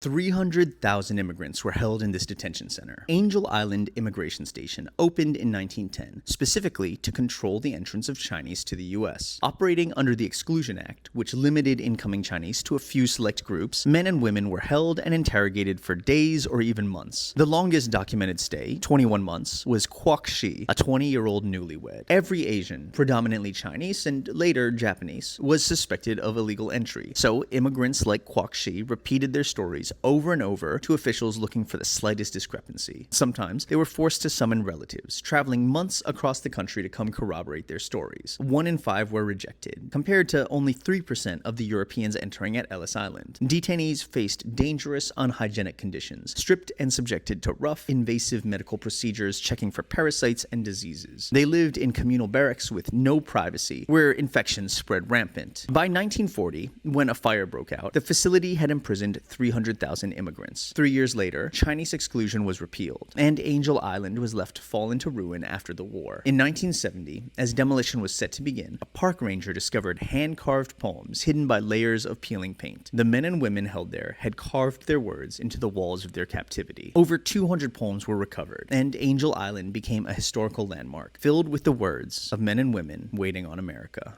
300,000 immigrants were held in this detention center. Angel Island Immigration Station opened in 1910, specifically to control the entrance of Chinese to the U.S. Operating under the Exclusion Act, which limited incoming Chinese to a few select groups, men and women were held and interrogated for days or even months. The longest documented stay, 21 months, was Kwok Shi, a 20-year-old newlywed. Every Asian, predominantly Chinese and later Japanese, was suspected of illegal entry, so immigrants like Kwok Shi repeated their stories over and over to officials looking for the slightest discrepancy. Sometimes they were forced to summon relatives, traveling months across the country to come corroborate their stories. 1 in 5 were rejected, compared to only 3% of the Europeans entering at Ellis Island. Detainees faced dangerous, unhygienic conditions, stripped and subjected to rough, invasive medical procedures checking for parasites and diseases. They lived in communal barracks with no privacy, where infections spread rampant. By 1940, when a fire broke out, the facility had imprisoned 300,000 immigrants. 3 years later, Chinese exclusion was repealed, and Angel Island was left to fall into ruin after the war. In 1970, as demolition was set to begin, a park ranger discovered hand-carved poems hidden by layers of peeling paint. The men and women held there had carved their words into the walls of their captivity. Over 200 poems were recovered, and Angel Island became a historical landmark, filled with the words of men and women waiting on America.